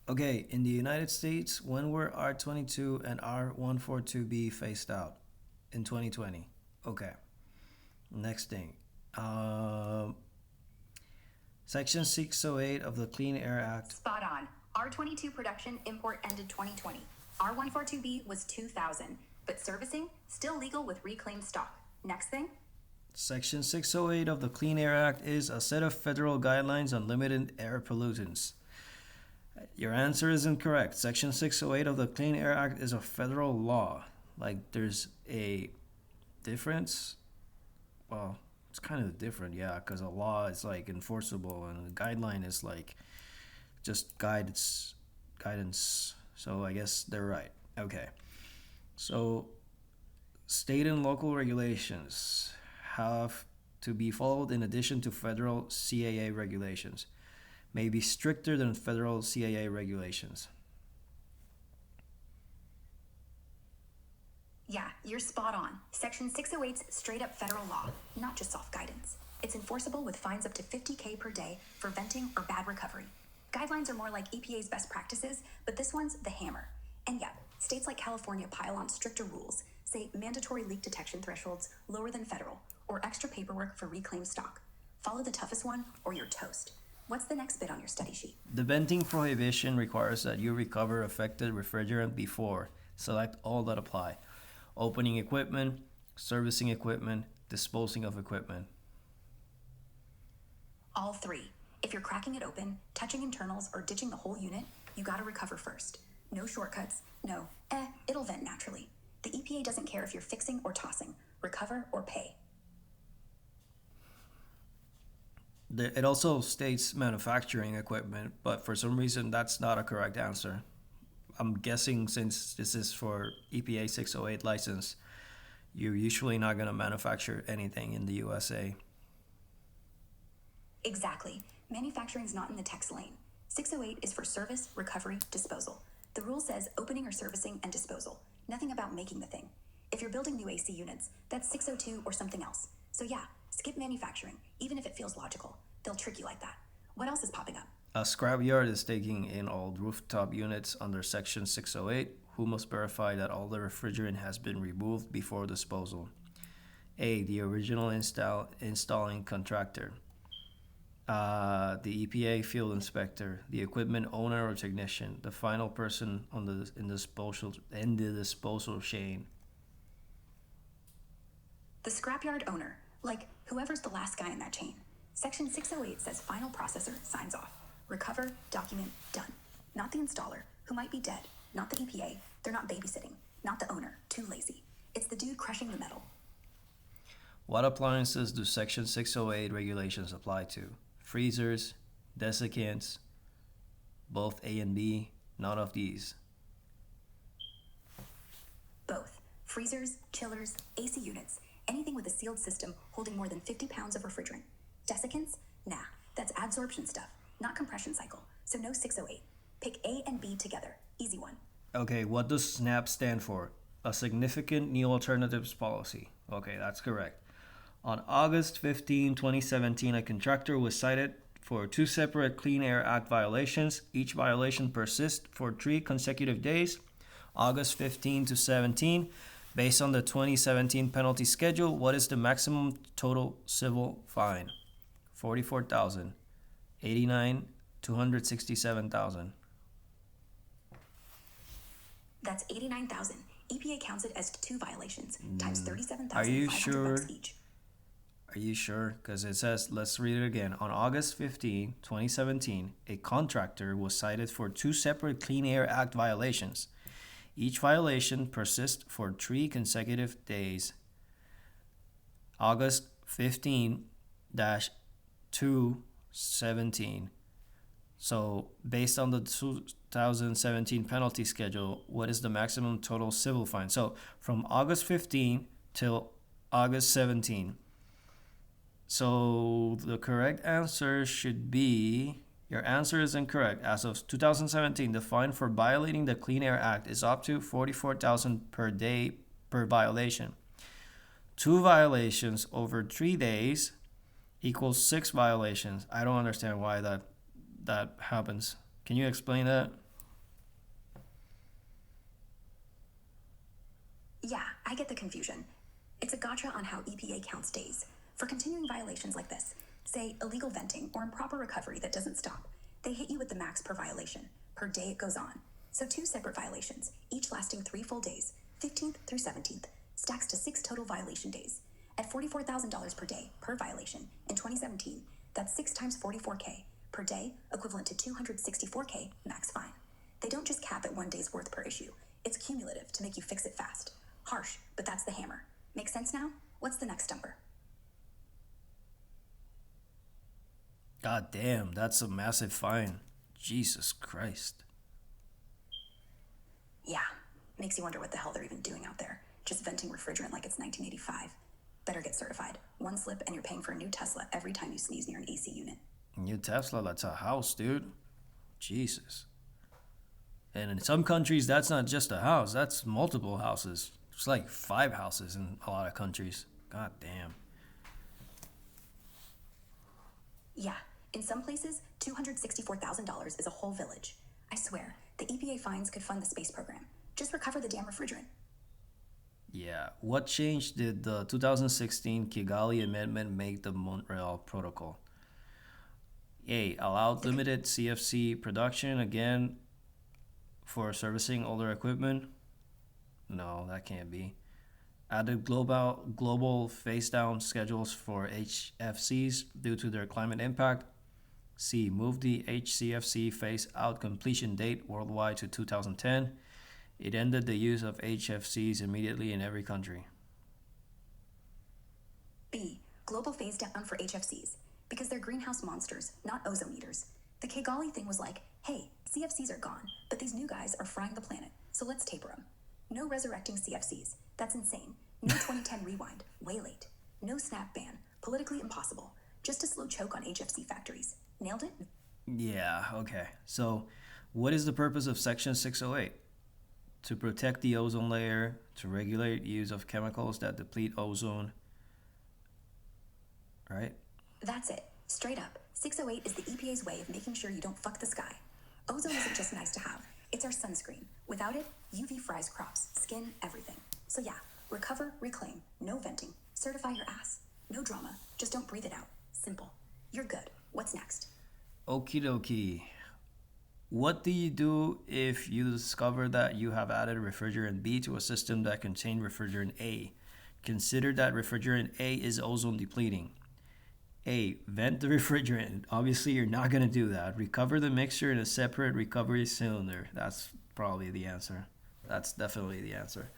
Okay, in the United States, when were R22 and R142B phased out? In 2020. Okay, next thing. Um, Section 608 of the Clean Air Act. Spot on. R22 production import ended 2020. R142B was 2000, but servicing still legal with reclaimed stock. Next thing. Section 608 of the Clean Air Act is a set of federal guidelines on limited air pollutants. Your answer is incorrect. Section 608 of the Clean Air Act is a federal law. Like, there's a difference. Well, it's kind of different, yeah, because a law is like enforceable and a guideline is like just guidance. So I guess they're right. Okay. So state and local regulations have to be followed in addition to federal CAA regulations. May be stricter than federal CAA regulations. Yeah, you're spot on. Section 608's straight up federal law, not just soft guidance. It's enforceable with fines up to $50,000 per day for venting or bad recovery. Guidelines are more like EPA's best practices, but this one's the hammer. And yeah, states like California pile on stricter rules, say mandatory leak detection thresholds lower than federal, or extra paperwork for reclaimed stock. Follow the toughest one or you're toast. What's the next bit on your study sheet? The venting prohibition requires that you recover affected refrigerant before. Select all that apply. Opening equipment, servicing equipment, disposing of equipment. All three. If you're cracking it open, touching internals, or ditching the whole unit, you gotta recover first. No shortcuts. No, it'll vent naturally. The EPA doesn't care if you're fixing or tossing. Recover or pay. It also states manufacturing equipment, but for some reason that's not a correct answer. I'm guessing since this is for EPA 608 license, you're usually not going to manufacture anything in the USA. Exactly. Manufacturing's not in the text lane. 608 is for service, recovery, disposal. The rule says opening or servicing and disposal. Nothing about making the thing. If you're building new AC units, that's 602 or something else. So yeah, skip manufacturing, even if it feels logical. They'll trick you like that. What else is popping up? A scrapyard is taking in old rooftop units under Section 608, who must verify that all the refrigerant has been removed before disposal. A. The original installing contractor. The EPA field inspector, the equipment owner or technician, the final person on in the disposal chain. The scrapyard owner, like whoever's the last guy in that chain. Section 608 says final processor signs off. Recover, document, done. Not the installer, who might be dead. Not the EPA, they're not babysitting. Not the owner, too lazy. It's the dude crushing the metal. What appliances do Section 608 regulations apply to? Freezers, desiccants, both A and B, none of these. Both. Freezers, chillers, AC units, anything with a sealed system holding more than 50 pounds of refrigerant. Desiccants? Nah, that's adsorption stuff, not compression cycle, so no 608. Pick A and B together. Easy one. Okay, what does SNAP stand for? A Significant New Alternatives Policy. Okay, that's correct. On August 15, 2017, a contractor was cited for two separate Clean Air Act violations. Each violation persists for 3 consecutive days, August 15 to 17. Based on the 2017 penalty schedule, what is the maximum total civil fine? $44,000, $89,000, $267,000. That's $89,000. EPA counts it as 2 violations, times Are you $37,500 sure? each. Are you sure? Because it says, let's read it again. On August 15, 2017, a contractor was cited for 2 separate Clean Air Act violations. Each violation persists for 3 consecutive days. August 15 217. So, based on the 2017 penalty schedule, what is the maximum total civil fine? So, from August 15 till August 17. So, the correct answer should be, your answer is incorrect. As of 2017, the fine for violating the Clean Air Act is up to $44,000 per day per violation. 2 violations over 3 days equals 6 violations. I don't understand why that happens. Can you explain that? Yeah, I get the confusion. It's a gotcha on how EPA counts days. For continuing violations like this, say illegal venting or improper recovery that doesn't stop, they hit you with the max per violation, per day it goes on. So 2 separate violations, each lasting 3 full days, 15th through 17th, stacks to 6 total violation days. At $44,000 per day per violation in 2017, that's 6 times 44K per day, equivalent to 264K max fine. They don't just cap at 1 day's worth per issue. It's cumulative to make you fix it fast. Harsh, but that's the hammer. Make sense now? What's the next number? God damn, that's a massive fine. Jesus Christ. Yeah, makes you wonder what the hell they're even doing out there. Just venting refrigerant like it's 1985. Better get certified. 1 slip and you're paying for a new Tesla every time you sneeze near an AC unit. New Tesla, that's a house, dude. Jesus. And in some countries, that's not just a house, that's multiple houses. It's like 5 houses in a lot of countries. God damn. Yeah, in some places, $264,000 is a whole village. I swear, the EPA fines could fund the space program. Just recover the damn refrigerant. Yeah, what change did the 2016 Kigali Amendment make the Montreal Protocol? A. Allowed limited CFC production again for servicing older equipment? No, that can't be. Added global phase down schedules for HFCs due to their climate impact. C. Moved the HCFC phase out completion date worldwide to 2010. It ended the use of HFCs immediately in every country. B. Global phase down for HFCs, because they're greenhouse monsters, not ozone eaters. The Kigali thing was like, hey, CFCs are gone, but these new guys are frying the planet, so let's taper them. No resurrecting CFCs. That's insane. No 2010 rewind. Way late. No snap ban. Politically impossible. Just a slow choke on HFC factories. Nailed it? Yeah, okay. So, what is the purpose of Section 608? To protect the ozone layer, to regulate use of chemicals that deplete ozone, right? That's it. Straight up. 608 is the EPA's way of making sure you don't fuck the sky. Ozone isn't just nice to have. It's our sunscreen. Without it, UV fries crops, skin, everything. So yeah, recover, reclaim, no venting, certify your ass. No drama, just don't breathe it out. Simple. You're good. What's next? Okie dokie. What do you do if you discover that you have added refrigerant B to a system that contained refrigerant A? Consider that refrigerant A is ozone depleting. A. Vent the refrigerant. Obviously, you're not going to do that. Recover the mixture in a separate recovery cylinder. That's probably the answer. That's definitely the answer.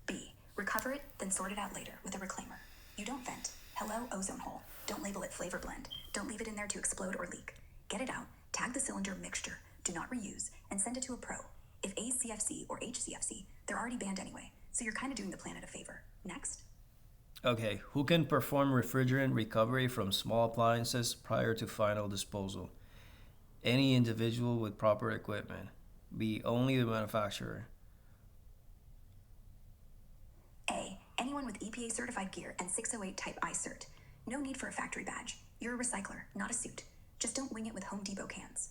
B. Recover it, then sort it out later with a reclaimer. You don't vent. Hello, ozone hole. Don't label it flavor blend. Don't leave it in there to explode or leak. Get it out, tag the cylinder mixture, do not reuse, and send it to a pro. If A's CFC or HCFC, they're already banned anyway, so you're kind of doing the planet a favor. Next. Okay, who can perform refrigerant recovery from small appliances prior to final disposal? Any individual with proper equipment. B. Only the manufacturer. A. Anyone with EPA certified gear and 608 type I cert. No need for a factory badge. You're a recycler, not a suit. Just don't wing it with Home Depot cans.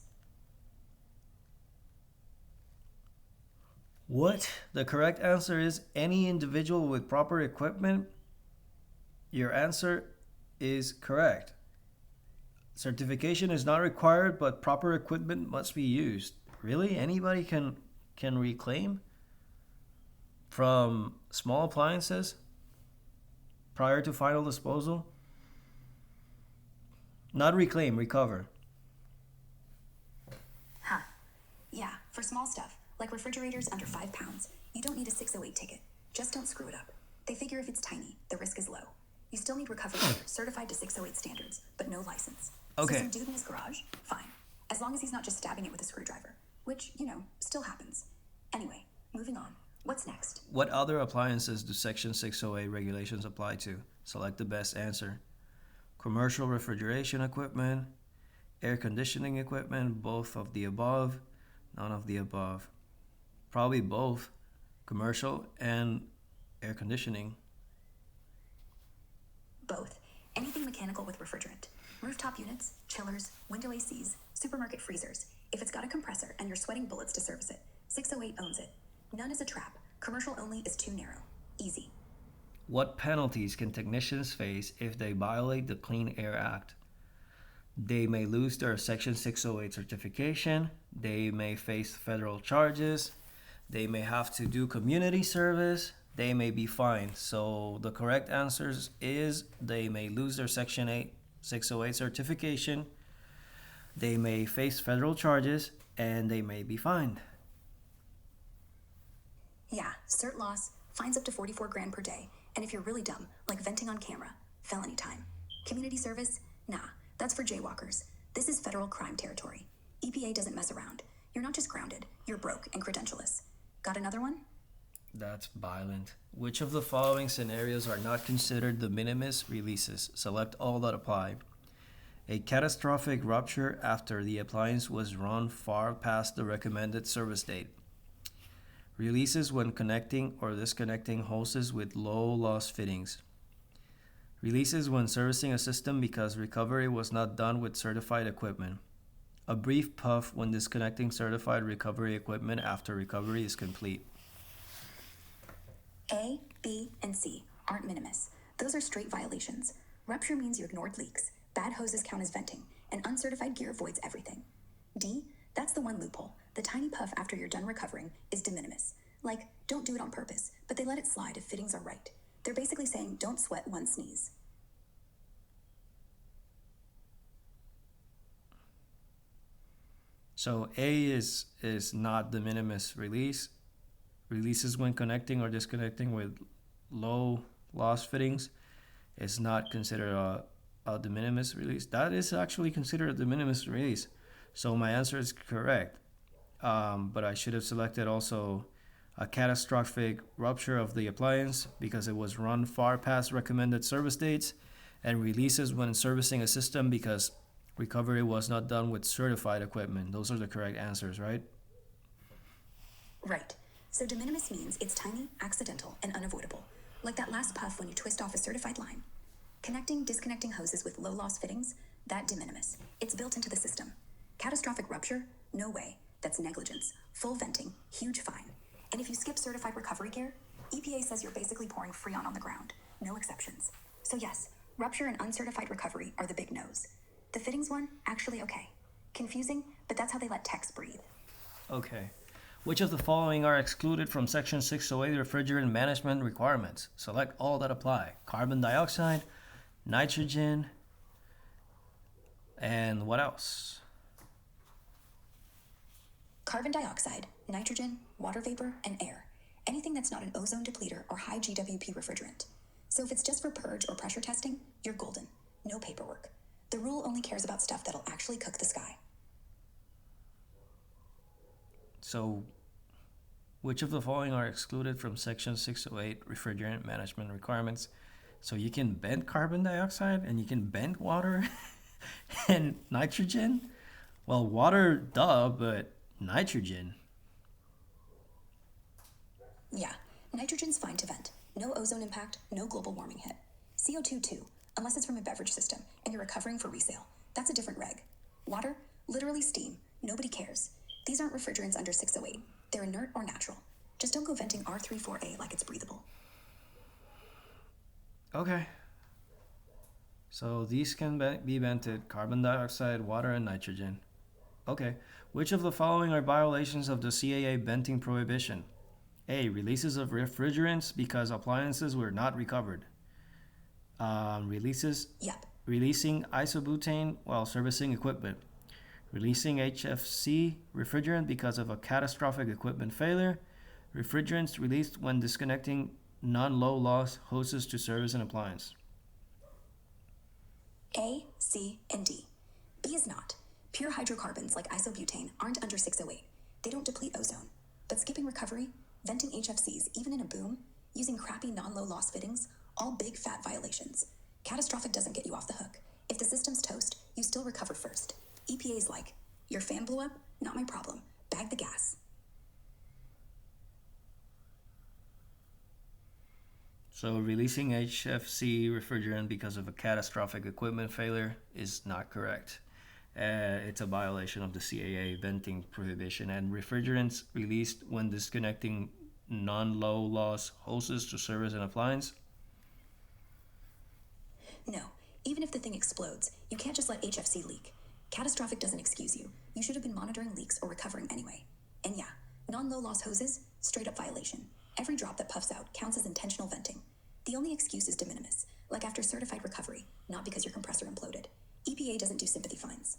What? The correct answer is any individual with proper equipment. Your answer is correct. Certification is not required, but proper equipment must be used. Really? Anybody can reclaim from small appliances prior to final disposal? Not reclaim, recover. Huh. Yeah, for small stuff, like refrigerators under 5 pounds, you don't need a 608 ticket. Just don't screw it up. They figure if it's tiny, the risk is low. You still need recovery gear certified to 608 standards, but no license. Okay. So some dude in his garage? Fine. As long as he's not just stabbing it with a screwdriver, which, still happens. Anyway, moving on. What's next? What other appliances do Section 608 regulations apply to? Select the best answer. Commercial refrigeration equipment, air conditioning equipment, both of the above, none of the above. Probably both, commercial and air conditioning. Both. Anything mechanical with refrigerant. Rooftop units, chillers, window ACs, supermarket freezers. If it's got a compressor and you're sweating bullets to service it, 608 owns it. None is a trap. Commercial only is too narrow. Easy. What penalties can technicians face if they violate the Clean Air Act? They may lose their Section 608 certification. They may face federal charges. They may have to do community service. They may be fined. So the correct answer is they may lose their Section 608 certification. They may face federal charges, and they may be fined. Yeah, cert loss, fines up to 44 grand per day. And if you're really dumb, like venting on camera, felony time. Community service? Nah, that's for jaywalkers. This is federal crime territory. EPA doesn't mess around. You're not just grounded, you're broke and credentialless. Got another one? That's violent. Which of the following scenarios are not considered de minimis releases? Select all that apply. A catastrophic rupture after the appliance was run far past the recommended service date. Releases when connecting or disconnecting hoses with low loss fittings. Releases when servicing a system because recovery was not done with certified equipment. A brief puff when disconnecting certified recovery equipment after recovery is complete. A, B, and C aren't minimus. Those are straight violations. Rupture means you ignored leaks. Bad hoses count as venting, and uncertified gear voids everything. D, that's the one loophole. The tiny puff after you're done recovering is de minimis. Like, don't do it on purpose, but they let it slide if fittings are right. They're basically saying don't sweat one sneeze. So A is not de minimis release. Releases when connecting or disconnecting with low loss fittings is not considered a de minimis release. That is actually considered a de minimis release. So my answer is correct. But I should have selected also a catastrophic rupture of the appliance because it was run far past recommended service dates, and releases when servicing a system because recovery was not done with certified equipment. Those are the correct answers, right? Right. So de minimis means it's tiny, accidental, and unavoidable. Like that last puff when you twist off a certified line. Connecting, disconnecting hoses with low loss fittings, that de minimis. It's built into the system. Catastrophic rupture? No way. That's negligence. Full venting, huge fine. And if you skip certified recovery care, EPA says you're basically pouring Freon on the ground. No exceptions. So yes, rupture and uncertified recovery are the big no's. The fittings one, actually okay. Confusing, but that's how they let techs breathe. Okay. Which of the following are excluded from Section 608 refrigerant management requirements? Select all that apply. Carbon dioxide, nitrogen, and what else? Carbon dioxide, nitrogen, water vapor, and air. Anything that's not an ozone depleter or high GWP refrigerant. So if it's just for purge or pressure testing, you're golden. No paperwork. The rule only cares about stuff that'll actually cook the sky. So, which of the following are excluded from Section 608 refrigerant management requirements? So you can bend carbon dioxide and you can bend water and nitrogen? Well, water, duh, but nitrogen. Yeah, nitrogen's fine to vent. No ozone impact, no global warming hit. CO2 too, unless it's from a beverage system and you're recovering for resale. That's a different reg. Water, literally steam. Nobody cares. These aren't refrigerants under 608. They're inert or natural. Just don't go venting R34A like it's breathable. Okay. So these can be vented: carbon dioxide, water, and nitrogen. Okay. Which of the following are violations of the CAA venting prohibition? A. Releases of refrigerants because appliances were not recovered. Yep. Releasing isobutane while servicing equipment. Releasing HFC refrigerant because of a catastrophic equipment failure. Refrigerants released when disconnecting non-low loss hoses to service an appliance. A, C, and D. B is not. Pure hydrocarbons like isobutane aren't under 608. They don't deplete ozone. But skipping recovery, venting HFCs even in a boom, using crappy non-low loss fittings, all big fat violations. Catastrophic doesn't get you off the hook. If the system's toast, you still recover first. EPA's like, your fan blew up? Not my problem. Bag the gas. So releasing HFC refrigerant because of a catastrophic equipment failure is not correct. It's a violation of the CAA venting prohibition, and refrigerants released when disconnecting non-low loss hoses to service an appliance. No, even if the thing explodes, you can't just let HFC leak. Catastrophic doesn't excuse you. You should have been monitoring leaks or recovering anyway. And yeah, non-low loss hoses, straight up violation. Every drop that puffs out counts as intentional venting. The only excuse is de minimis, like after certified recovery, not because your compressor imploded. EPA doesn't do sympathy fines.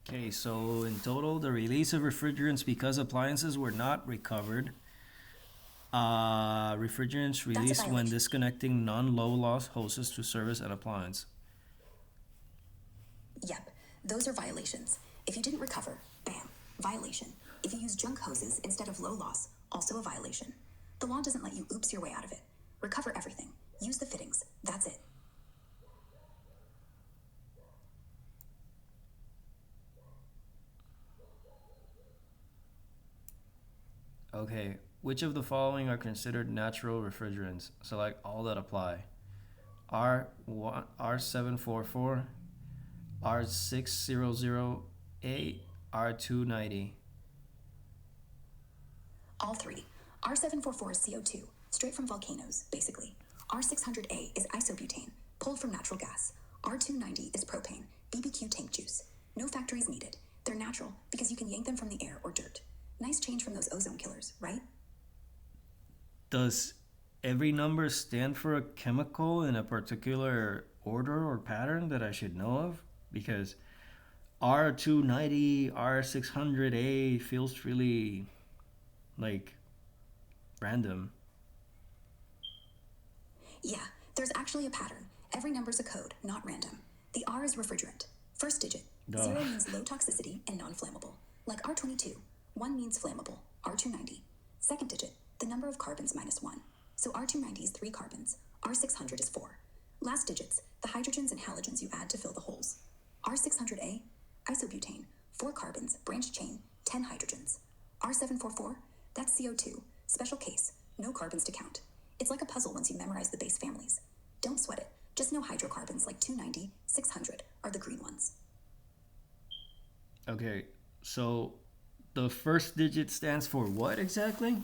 Okay, so in total, the release of refrigerants because appliances were not recovered. Refrigerants released when violation. disconnecting non-low loss hoses to service an appliance. Yep, those are violations. If you didn't recover, bam, violation. If you use junk hoses instead of low loss, also a violation. The law doesn't let you oops your way out of it. Recover everything. Use the fittings. That's it. Okay, which of the following are considered natural refrigerants? Select all that apply. R1, R744, R600A, R290. All three. R744 is CO2, straight from volcanoes, basically. R600A is isobutane, pulled from natural gas. R290 is propane, BBQ tank juice. No factories needed. They're natural because you can yank them from the air or dirt. Nice change from those ozone killers, right? Does every number stand for a chemical in a particular order or pattern that I should know of? Because R290, R600A feels really like random. Yeah, there's actually a pattern. Every number's a code, not random. The R is refrigerant. First digit. Duh. 0 means low toxicity and non-flammable. Like R22. 1 means flammable. R290. Second digit. The number of carbons minus 1. So R290 is 3 carbons. R600 is 4. Last digits. The hydrogens and halogens you add to fill the holes. R600A. Isobutane. 4 carbons. Branched chain. 10 hydrogens. R744. That's CO2. Special case. No carbons to count. It's like a puzzle once you memorize the base families. Don't sweat it. Just know hydrocarbons like 290, 600 are the green ones. Okay, so the first digit stands for what exactly?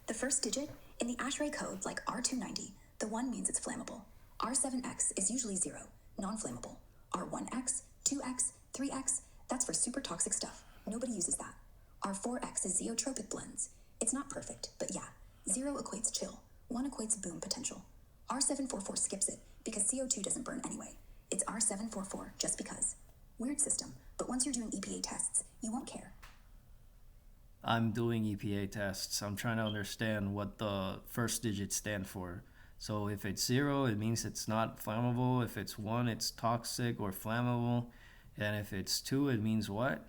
The first digit, in the ASHRAE code like R290, the 1 means it's flammable. R7X is usually 0, non-flammable. R1X, 2X, 3X, that's for super toxic stuff. Nobody uses that. R4X is zeotropic blends. It's not perfect, but yeah. 0 equates chill. 1 equates boom potential. R744 skips it because CO2 doesn't burn anyway. It's R744 just because. Weird system, but once you're doing EPA tests, you won't care. I'm doing EPA tests. I'm trying to understand what the first digits stand for. So if it's 0, it means it's not flammable. If it's 1, it's toxic or flammable. And if it's 2, it means what?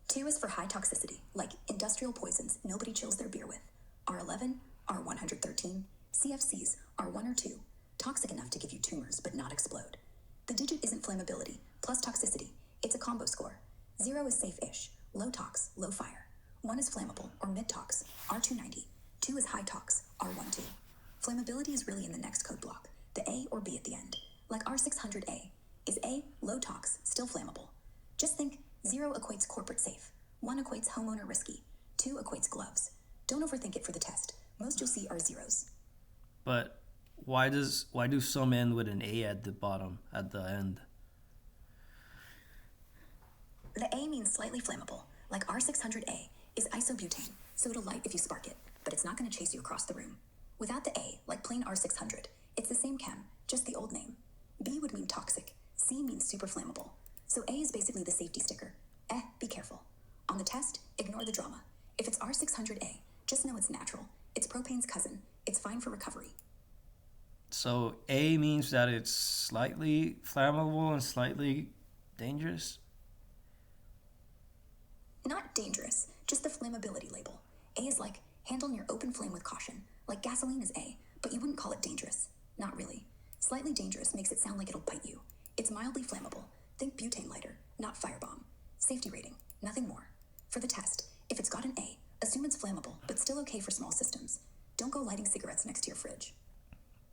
2 is for high toxicity, like industrial poisons nobody chills their beer with. R11, R113, CFCs are 1 or 2, toxic enough to give you tumors but not explode. The digit isn't flammability, plus toxicity. It's a combo score. 0 is safe-ish, low tox, low fire. 1 is flammable, or mid-tox, R290. 2 is high tox, R12. Flammability is really in the next code block, the A or B at the end. Like R600A. Is A, low tox, still flammable? Just think 0 equates corporate safe, 1 equates homeowner risky, 2 equates gloves. Don't overthink it for the test. Most you'll see are zeros. But why do some end with an A at the bottom, at the end? The A means slightly flammable, like R600A is isobutane, so it'll light if you spark it, but it's not going to chase you across the room. Without the A, like plain R600, it's the same chem, just the old name. B would mean toxic, C means super flammable. So A is basically the safety sticker. Be careful. On the test, ignore the drama. If it's R600A, just know it's natural. It's propane's cousin. It's fine for recovery. So A means that it's slightly flammable and slightly dangerous? Not dangerous, just the flammability label. A is like, handle near open flame with caution. Like gasoline is A, but you wouldn't call it dangerous. Not really. Slightly dangerous makes it sound like it'll bite you. It's mildly flammable. Think butane lighter, not firebomb. Safety rating, nothing more. For the test, if it's got an A, assume it's flammable, but still okay for small systems. Don't go lighting cigarettes next to your fridge.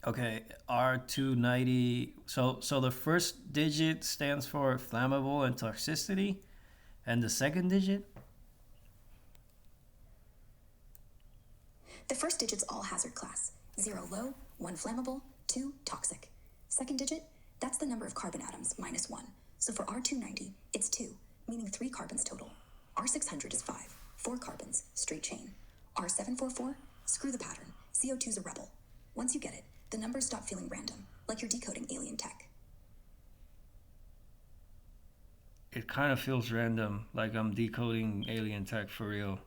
Okay, R290. So the first digit stands for flammable and toxicity, and the second digit? The first digit's all hazard class. 0 low, 1 flammable, 2 toxic. Second digit, that's the number of carbon atoms, minus 1. So for R290, it's 2, meaning 3 carbons total. R600 is 5, 4 carbons, straight chain. R744, screw the pattern. CO2's a rebel. Once you get it, the numbers stop feeling random, like you're decoding alien tech. It kind of feels random, like I'm decoding alien tech for real.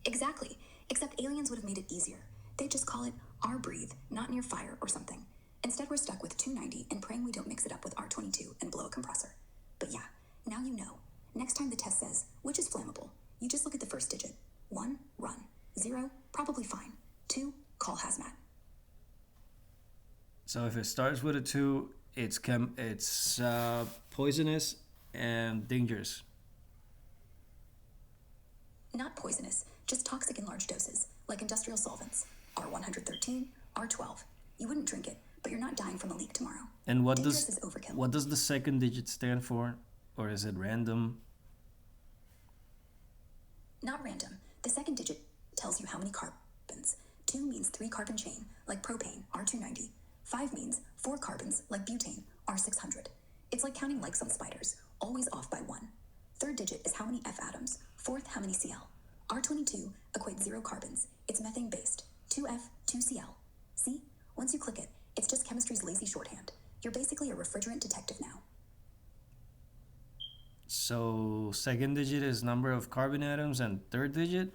Exactly, except aliens would have made it easier. They'd just call it R-breathe, not near fire or something. Instead, we're stuck with 290 and praying we don't mix it up with R22 and blow a compressor. But yeah, now you know. Next time the test says, which is flammable, you just look at the first digit. 1, run. 0, probably fine. 2, call hazmat. So if it starts with a 2, it's poisonous and dangerous. Not poisonous, just toxic in large doses, like industrial solvents. R113, R12. You wouldn't drink it, but you're not dying from a leak tomorrow. And Dangerous is overkill. what does the second digit stand for? Or is it random? Not random. The second digit tells you how many carbons. 2 means 3 carbon chain, like propane, R290. 5 means 4 carbons, like butane, R600. It's like counting likes on spiders, always off by 1. Third digit is how many F atoms. Fourth, how many Cl. R22 equates 0 carbons. It's methane based. 2F, 2Cl. See? Once you click it, it's just chemistry's lazy shorthand. You're basically a refrigerant detective now. So second digit is number of carbon atoms, and third digit?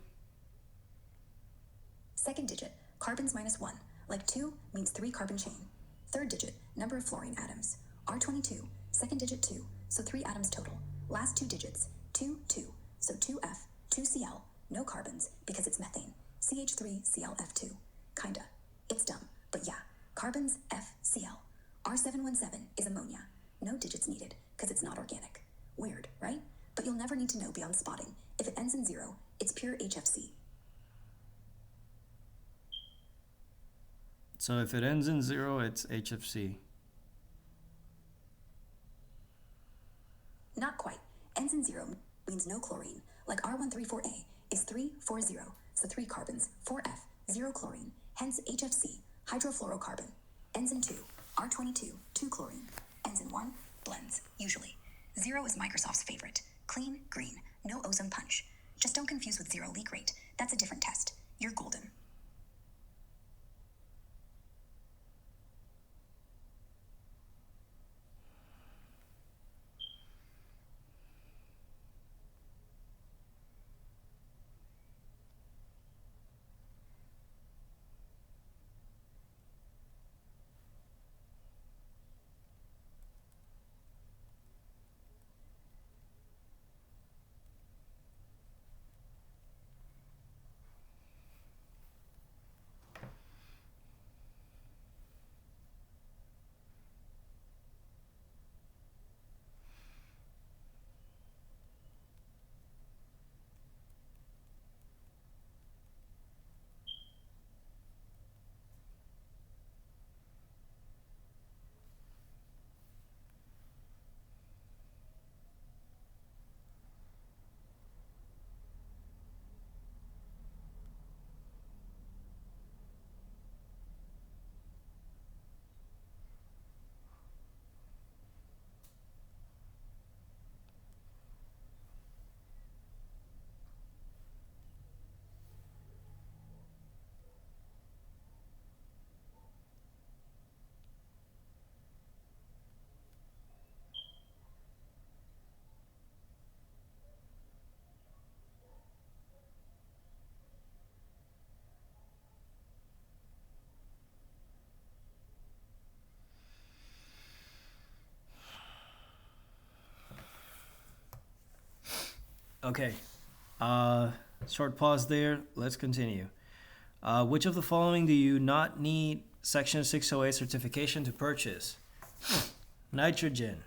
Second digit, carbons minus 1. Like 2 means 3 carbon chain. Third digit, number of fluorine atoms. R22, second digit 2, so 3 atoms total. Last 2 digits, 2, 2, so 2F, 2Cl, no carbons because it's methane. CH3ClF2. Kinda. It's dumb, but yeah, carbons FCl. R717 is ammonia. No digits needed, because it's not organic. Weird, right? But you'll never need to know beyond spotting. If it ends in 0, it's pure HFC. So if it ends in 0, it's HFC. Not quite. Ends in 0 means no chlorine. Like R134A is 340, so 3 carbons, 4F, 0 chlorine, hence HFC, hydrofluorocarbon. Ends in 2, R22, 2 chlorine. Ends in 1, blends, usually. 0 is Microsoft's favorite. Clean, green, no ozone punch. Just don't confuse with 0 leak rate. That's a different test. You're golden. Okay. Short pause there. Let's continue. Which of the following do you not need Section 608 certification to purchase? Nitrogen.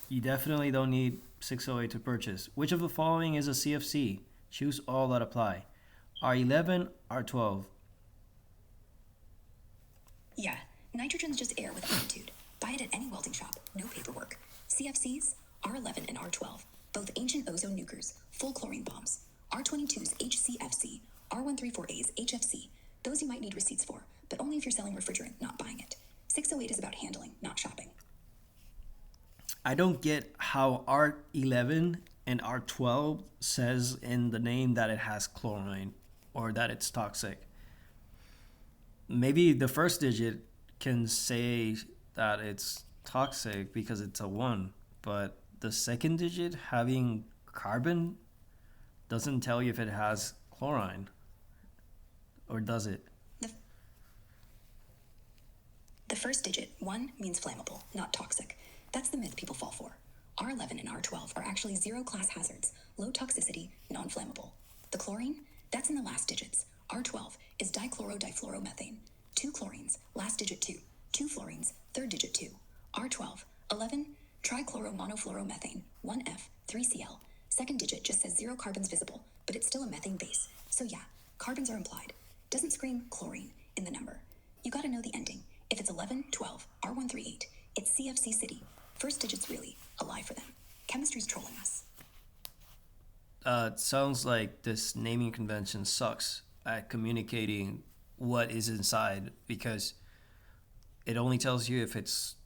You definitely don't need 608 to purchase. Which of the following is a CFC? Choose all that apply. R11, R12. Yeah, nitrogen's just air with attitude. Buy it at any welding shop, no paperwork. CFCs, R11 and R12, both ancient ozone nukers, full chlorine bombs. R22's HCFC, R134A's HFC, those you might need receipts for, but only if you're selling refrigerant, not buying it. 608 is about handling, not shopping. I don't get how R11 and R12 says in the name that it has chlorine or that it's toxic. Maybe the first digit can say that it's toxic because it's a 1, but the second digit having carbon doesn't tell you if it has chlorine. Or does it? The first digit, 1, means flammable, not toxic. That's the myth people fall for. R11 and R12 are actually zero-class hazards, low toxicity, non-flammable. The chlorine, that's in the last digits. R12 is dichlorodifluoromethane. 2 chlorines, last digit 2. 2 fluorines, third digit 2. R12, 11, trichloromonofluoromethane, 1F, 3Cl. Second digit just says 0 carbons visible, but it's still a methane base. So yeah, carbons are implied. Doesn't scream chlorine in the number. You gotta know the ending. If it's 11, 12, R138, it's CFC City. First digit's really a lie for them. Chemistry's trolling us. It sounds like this naming convention sucks at communicating what is inside because it only tells you if it's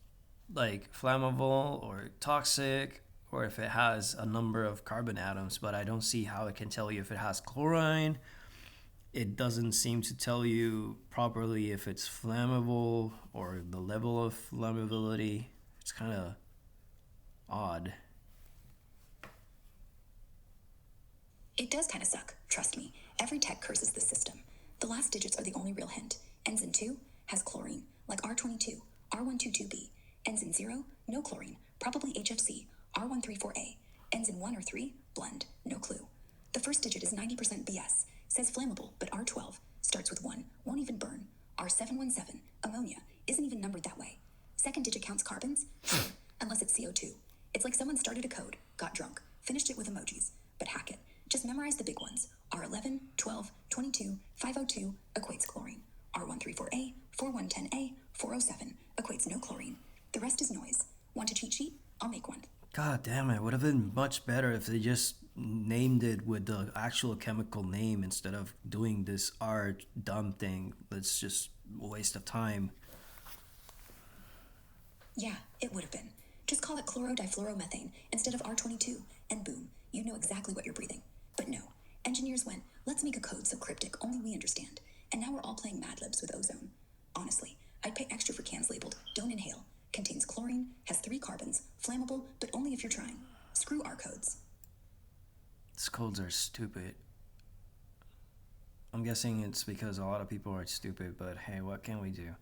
like flammable or toxic or if it has a number of carbon atoms, but I don't see how it can tell you if it has chlorine. It doesn't seem to tell you properly if it's flammable or the level of flammability. It's kind of odd. It does kind of suck, trust me. Every tech curses this system. The last digits are the only real hint. Ends in 2, has chlorine, like R22, R122B. Ends in 0, no chlorine, probably HFC, R134A. Ends in 1 or 3, blend, no clue. The first digit is 90% BS, says flammable, but R12 starts with 1, won't even burn. R717, ammonia, isn't even numbered that way. Second digit counts carbons? Sure, unless it's CO2. It's like someone started a code, got drunk, finished it with emojis, but hack it. Just memorize the big ones. R11, 12, 22, 502 equates chlorine. R134A, 4110A, 407 equates no chlorine. The rest is noise. Want a cheat sheet? I'll make one. God damn it. Would have been much better if they just named it with the actual chemical name instead of doing this art dumb thing. That's just a waste of time. Yeah, it would have been. Just call it chlorodifluoromethane instead of R22, and boom, you know exactly what you're breathing. But no, engineers went, let's make a code so cryptic only we understand. And now we're all playing Mad Libs with ozone. Honestly, I'd pay extra for cans labeled, don't inhale, contains chlorine, has 3 carbons, flammable, but only if you're trying. Screw our codes. These codes are stupid. I'm guessing it's because a lot of people are stupid, but hey, what can we do?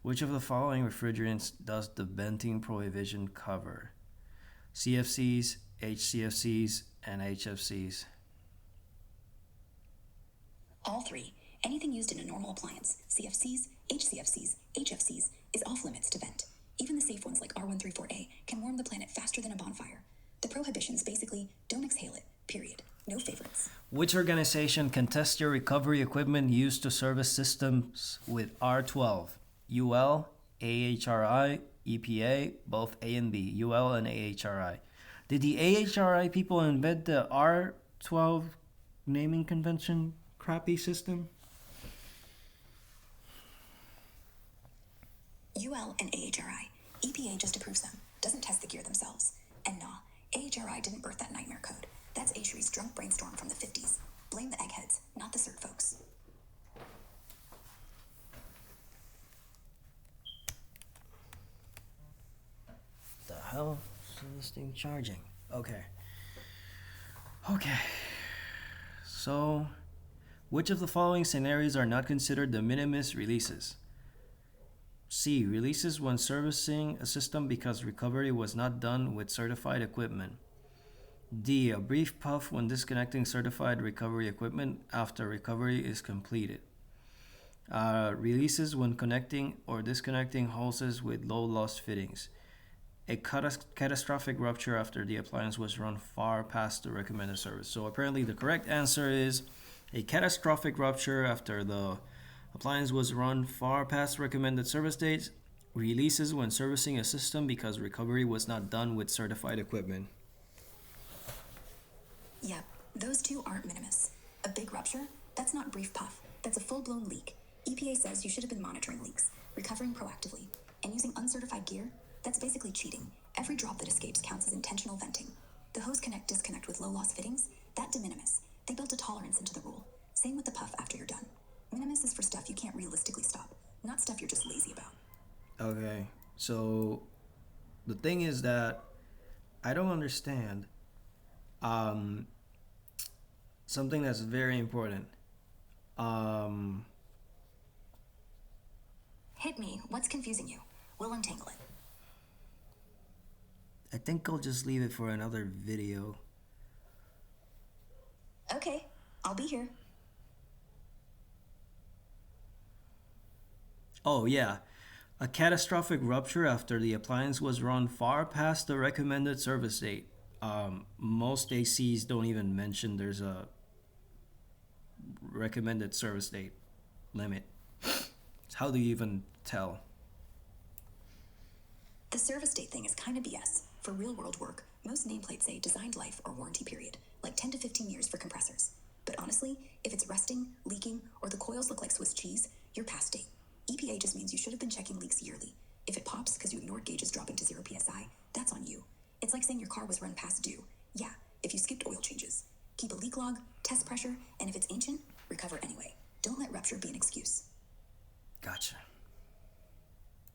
Which of the following refrigerants does the venting prohibition cover? CFCs, HCFCs, and HFCs. All 3. Anything used in a normal appliance, CFCs, HCFCs, HFCs, is off limits to vent. Even the safe ones like R134A can warm the planet faster than a bonfire. The prohibitions basically don't exhale it, period. No favorites. Which organization can test your recovery equipment used to service systems with R12? UL, AHRI, EPA, both A and B. UL and AHRI. Did the AHRI people invent the R12 naming convention crappy system? UL and AHRI. EPA just approves them, doesn't test the gear themselves. And nah, AHRI didn't birth that nightmare code. That's Ashry's drunk brainstorm from the 50s. Blame the eggheads, not the cert folks. The hell is this thing charging? Okay. So, which of the following scenarios are not considered de minimis releases? C. Releases when servicing a system because recovery was not done with certified equipment. D. A brief puff when disconnecting certified recovery equipment after recovery is completed. Releases when connecting or disconnecting hoses with low loss fittings. A catastrophic rupture after the appliance was run far past the recommended service. So apparently the correct answer is a catastrophic rupture after the appliance was run far past recommended service dates, releases when servicing a system because recovery was not done with certified equipment. Yep, those two aren't minimus. A big rupture? That's not brief puff. That's a full-blown leak. EPA says you should have been monitoring leaks, recovering proactively, and using uncertified gear? That's basically cheating. Every drop that escapes counts as intentional venting. The hose connect disconnect with low-loss fittings? That de minimis. They built a tolerance into the rule. Same with the puff after you're done. Minimus is for stuff you can't realistically stop, not stuff you're just lazy about. Okay, so the thing is that I don't understand something that's very important. Hit me. What's confusing you? We'll untangle it. I think I'll just leave it for another video. Okay, I'll be here. Oh, yeah. A catastrophic rupture after the appliance was run far past the recommended service date. Most ACs don't even mention there's a recommended service date limit. How do you even tell? The service date thing is kind of BS. For real-world work, most nameplates say designed life or warranty period, like 10 to 15 years for compressors. But honestly, if it's rusting, leaking, or the coils look like Swiss cheese, you're past date. EPA just means you should have been checking leaks yearly. If it pops because you ignored gauges dropping to 0 psi, that's on you. It's like saying your car was run past due. Yeah, if you skipped oil changes. Keep a leak log, test pressure, and if it's ancient, recover anyway. Don't let rupture be an